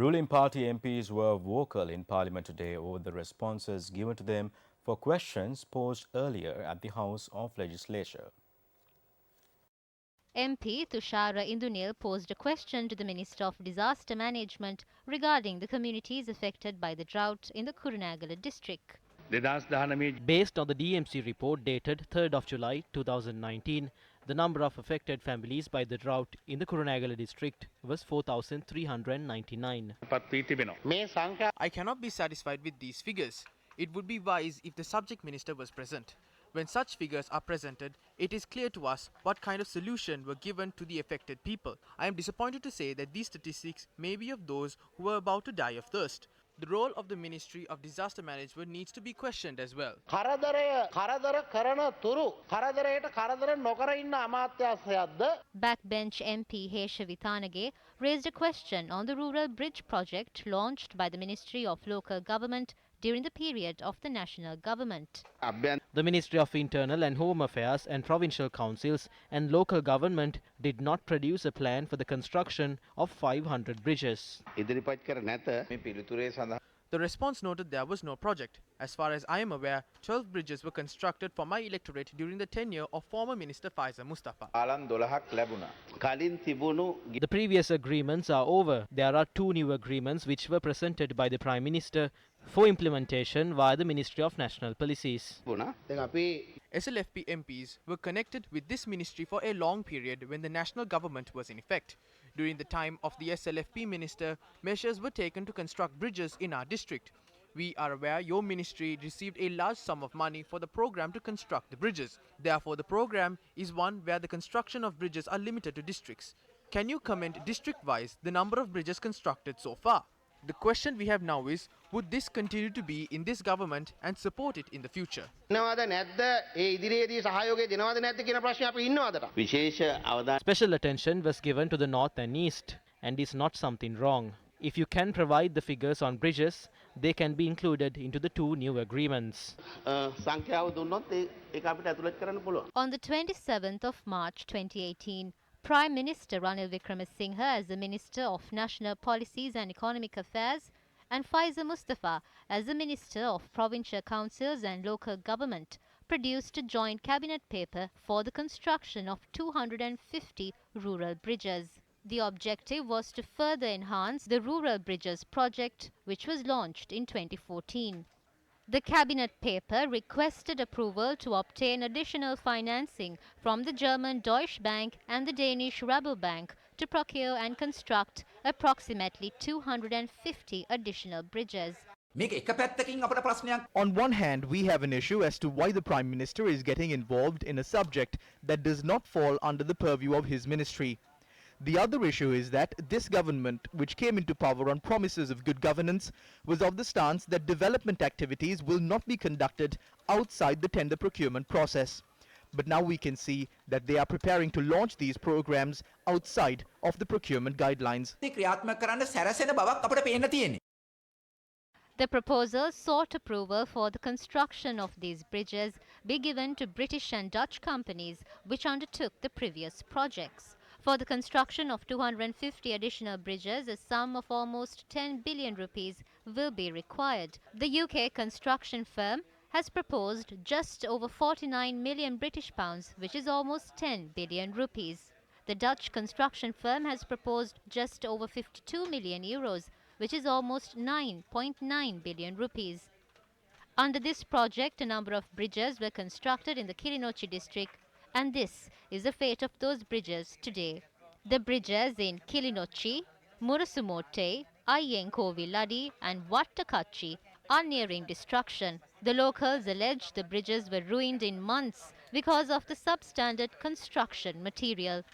Ruling party MPs were vocal in Parliament today over the responses given to them for questions posed earlier at the House of Legislature. MP Tushara Indunil posed a question to the Minister of Disaster Management regarding the communities affected by the drought in the Kurunegala district. Based on the DMC report dated 3rd of July 2019, the number of affected families by the drought in the Kurunegala district was 4,399. I cannot be satisfied with these figures. It would be wise if the subject minister was present. When such figures are presented, it is clear to us what kind of solution were given to the affected people. I am disappointed to say that these statistics may be of those who were about to die of thirst. The role of the Ministry of Disaster Management needs to be questioned as well. Backbench MP Hesha Vithanage raised a question on the rural bridge project launched by the Ministry of Local Government during the period of the national government. The Ministry of Internal and Home Affairs and provincial councils and local government did not produce a plan for the construction of 500 bridges. The response noted there was no project. As far as I am aware, 12 bridges were constructed for my electorate during the tenure of former Minister Faiza Mustafa. The previous agreements are over. There are 2 new agreements which were presented by the Prime Minister for implementation via the Ministry of National Policies. SLFP MPs were connected with this ministry for a long period when the national government was in effect. During the time of the SLFP minister, measures were taken to construct bridges in our district. We are aware your ministry received a large sum of money for the program to construct the bridges. Therefore, the program is one where the construction of bridges are limited to districts. Can you comment district-wise the number of bridges constructed so far? The question we have now is, would this continue to be in this government and support it in the future? Special attention was given to the north and east, and is not something wrong. If you can provide the figures on bridges, they can be included into the 2 new agreements. On the 27th of March 2018, Prime Minister Ranil Wickremesinghe as the Minister of National Policies and Economic Affairs and Faiza Mustafa as the Minister of Provincial Councils and Local Government produced a joint cabinet paper for the construction of 250 rural bridges. The objective was to further enhance the Rural Bridges project, which was launched in 2014. The cabinet paper requested approval to obtain additional financing from the German Deutsche Bank and the Danish Rabobank to procure and construct approximately 250 additional bridges. On one hand, we have an issue as to why the Prime Minister is getting involved in a subject that does not fall under the purview of his ministry. The other issue is that this government, which came into power on promises of good governance, was of the stance that development activities will not be conducted outside the tender procurement process. But now we can see that they are preparing to launch these programs outside of the procurement guidelines. The proposal sought approval for the construction of these bridges be given to British and Dutch companies which undertook the previous projects. For the construction of 250 additional bridges, a sum of almost 10 billion rupees will be required. The UK construction firm has proposed just over 49 million British pounds, which is almost 10 billion rupees. The Dutch construction firm has proposed just over 52 million euros, which is almost 9.9 billion rupees. Under this project, a number of bridges were constructed in the Kilinochchi district, and this is the fate of those bridges today. The bridges in Kilinochchi, Murusumote, Ayyenkoviladi and Vattakachi are nearing destruction. The locals allege the bridges were ruined in months because of the substandard construction material.